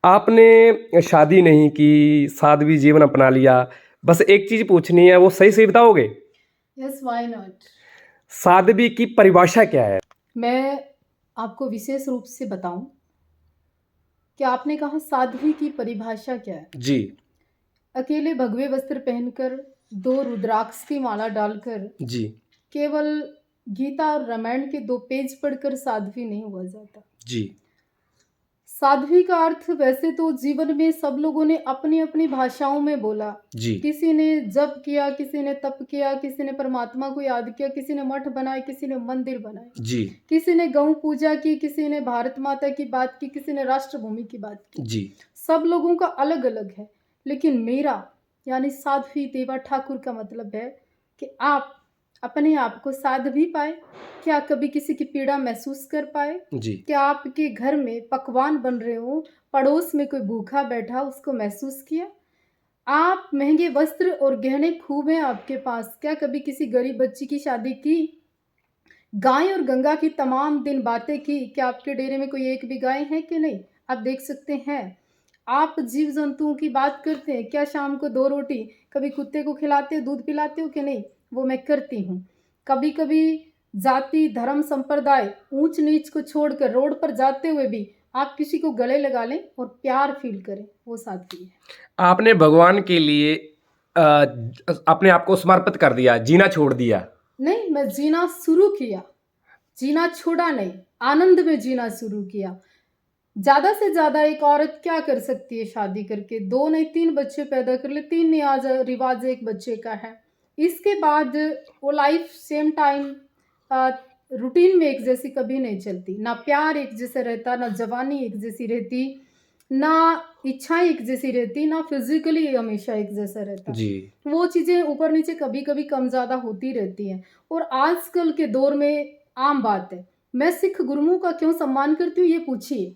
आपने शादी नहीं की, सादगी जीवन अपना लिया। बस एक चीज़ पूछनी है, वो सही से बताओगे? Yes, why not. सादगी की परिभाषा क्या है? मैं आपको विशेष रूप से बताऊं कि आपने कहा साध्वी की परिभाषा क्या है। जी। अकेले भगवे वस्त्र पहनकर, दो रुद्राक्ष की माला डालकर, जी। केवल गीता और रामायण के 2 पेज पढ़कर साध्वी नहीं हुआ जाता। जी। साध्वी का अर्थ वैसे तो जीवन में सब लोगों ने अपनी अपनी भाषाओं में बोला। जी। किसी ने जप किया, किसी ने तप किया, किसी ने परमात्मा को याद किया, किसी ने मठ बनाए, किसी ने मंदिर बनाए, जी। किसी ने गौ पूजा की, किसी ने भारत माता की बात की, किसी ने राष्ट्रभूमि की बात की। जी। सब लोगों का अलग अलग है, लेकिन मेरा यानी साध्वी देवा ठाकुर का मतलब है कि आप अपने आप को साध भी पाए। क्या कभी किसी की पीड़ा महसूस कर पाए? जी। क्या आपके घर में पकवान बन रहे हो, पड़ोस में कोई भूखा बैठा, उसको महसूस किया? आप महंगे वस्त्र और गहने खूब हैं आपके पास, क्या कभी किसी गरीब बच्ची की शादी की? गाय और गंगा की तमाम दिन बातें की, क्या आपके डेरे में कोई एक भी गाय है कि नहीं? आप देख सकते हैं। आप जीव जंतुओं की बात करते हैं, क्या शाम को 2 रोटी कभी कुत्ते को खिलाते हो, दूध पिलाते हो कि नहीं? वो मैं करती हूँ। कभी कभी जाति, धर्म, संप्रदाय, ऊंच नीच को छोड़कर रोड पर जाते हुए भी आप किसी को गले लगा लें और प्यार फील करें, वो सादगी है। आपने भगवान के लिए अ, अपने आप को समर्पित कर दिया, जीना छोड़ दिया। नहीं, मैं जीना शुरू किया, जीना छोड़ा नहीं, आनंद में जीना शुरू किया। ज़्यादा से ज़्यादा एक औरत क्या कर सकती है शादी करके? 2 नहीं 3 बच्चे पैदा कर ले, 3 नहीं आज रिवाज 1 बच्चे का है। इसके बाद वो लाइफ सेम टाइम अ, रूटीन में एक जैसी कभी नहीं चलती। ना प्यार एक जैसा रहता, ना जवानी एक जैसी रहती, ना इच्छाएँ एक जैसी रहती, ना फिज़िकली हमेशा एक जैसा रहता। जी। वो चीज़ें ऊपर-नीचे कभी-कभी कम-ज़्यादा होती रहती हैं और आजकल के दौर में आम बात है। मैं सिख गुरुओं का क्यों सम्मान करती हूँ, ये पूछिए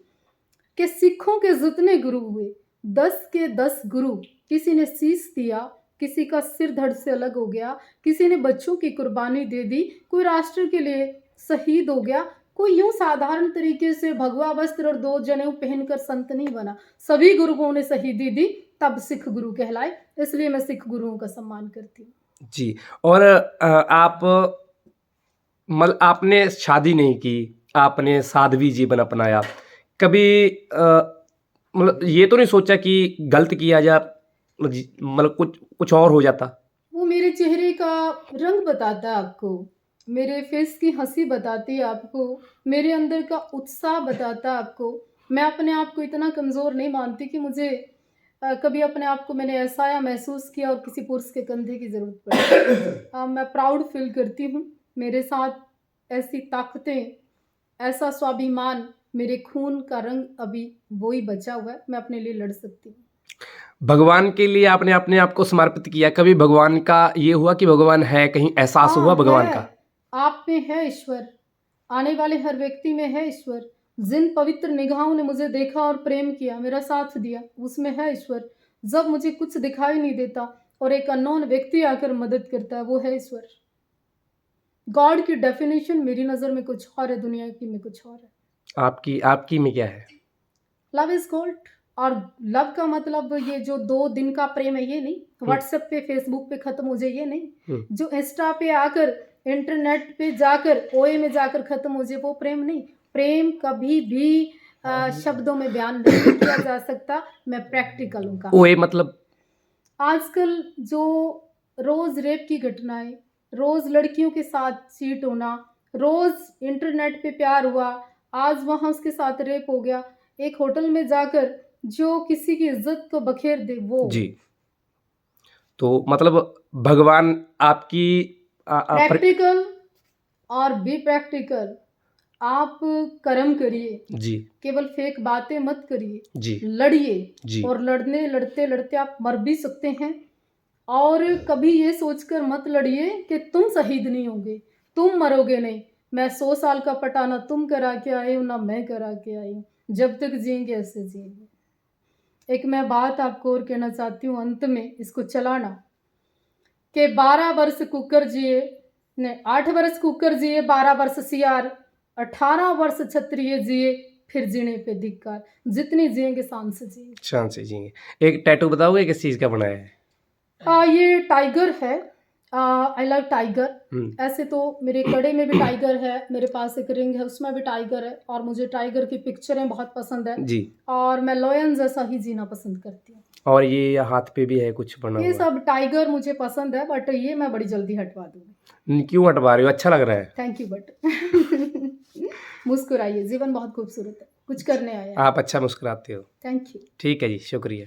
कि सिखों के जितने गुरु हुए, 10 के 10 गुरु, किसी ने शीश दिया, किसी का सिर धड़ से अलग हो गया, किसी ने बच्चों की कुर्बानी दे दी, कोई राष्ट्र के लिए शहीद हो गया, कोई यूं साधारण तरीके से भगवा वस्त्र और 2 जनेऊ पहनकर संत नहीं बना। सभी गुरुओं ने शहीदी दी, तब सिख गुरु कहलाए। इसलिए मैं सिख गुरुओं का सम्मान करती हूँ। जी। और आप मतलब आपने शादी नहीं की, आपने साध्वी जीवन अपनाया। कभी मतलब ये तो नहीं सोचा कि गलत किया जा मतलब कुछ और हो जाता? वो मेरे चेहरे का रंग बताता है आपको, मेरे फेस की हंसी बताती है आपको, मेरे अंदर का उत्साह बताता है आपको। मैं अपने आप को इतना कमज़ोर नहीं मानती कि मुझे कभी अपने आप को मैंने ऐसा या महसूस किया और किसी पुरुष के कंधे की ज़रूरत पड़ी। मैं प्राउड फील करती हूँ, मेरे साथ ऐसी ताकतें, ऐसा स्वाभिमान, मेरे खून का रंग अभी वो ही बचा हुआ है, मैं अपने लिए लड़ सकती हूँ। भगवान के लिए आपने अपने आप को समर्पित किया। कभी भगवान का ये हुआ कि भगवान है, कहीं एहसास हुआ हाँ, भगवान का? है। आप में है ईश्वर, आने वाले हर व्यक्ति में है ईश्वर। जिन पवित्र निगाहों ने मुझे देखा और प्रेम किया, मेरा साथ दिया, उसमें है ईश्वर। जब मुझे कुछ दिखाई नहीं देता और एक अननोन व्यक्ति आकर मदद करता है, वो है ईश्वर। गॉड की डेफिनेशन मेरी नज़र में कुछ और है, दुनिया की में कुछ और है। आपकी आपकी में क्या है? Love is God. और लव का मतलब ये जो 2 दिन का प्रेम है, ये नहीं। व्हाट्सएप पे, फेसबुक पे खत्म हो जाए, ये नहीं। जो इंस्टा पे आकर, इंटरनेट पे जाकर, ओए में जाकर खत्म हो जाए, वो प्रेम नहीं। प्रेम कभी भी शब्दों में बयान नहीं किया जा सकता। मैं प्रैक्टिकल हूँ वो काफी। ये मतलब आजकल जो रोज रेप की घटनाएं, रोज लड़कियों के साथ चीट होना, रोज इंटरनेट पे प्यार हुआ, आज वहां उसके साथ रेप हो गया, एक होटल में जाकर जो किसी की इज्जत को बखेर दे, वो जी। तो मतलब भगवान आपकी प्रैक्टिकल। और बी प्रैक्टिकल। आप कर्म करिए, जी। केवल फेक बातें मत करिए, जी। लड़िए। जी। और लड़ने लड़ते लड़ते आप मर भी सकते हैं। और कभी ये सोचकर मत लड़िए कि तुम शहीद नहीं होगे, तुम मरोगे नहीं। मैं 100 साल का पटाना तुम करा के आए हो, ना मैं करा के आई हूँ। जब तक जिएंगे ऐसे जिएंगे। एक मैं बात आपको और कहना चाहती हूँ अंत में, इसको चलाना, कि 12 वर्ष कुकर जिए, ने 8 वर्ष कुकर जिए, 12 वर्ष सियार, 18 वर्ष क्षत्रिय जिए, फिर जीने पे धिक्कार, जितनी जिएंगे शान से जिए। शान से जिएंगे। एक टैटू बताओगे किस चीज़ का बनाया है? ये टाइगर है। I love tiger. हम्म, ऐसे तो मेरे कड़े में भी टाइगर है, मेरे पास एक रिंग है उसमें भी टाइगर है, और मुझे टाइगर की पिक्चरें बहुत पसंद है, जी। और मैं लॉयन जैसा ही जीना पसंद करती हूँ। और ये हाथ पे भी है कुछ बना ये हुआ? सब टाइगर मुझे पसंद है, बट ये मैं बड़ी जल्दी हटवा दूंगी। क्यों हटवा रहे हो? अच्छा लग रहा है। थैंक यू बट मुस्कुराइए, जीवन बहुत खूबसूरत है, कुछ करने आया है। आप अच्छा मुस्कुराते हो। Thank you. ठीक है जी, शुक्रिया।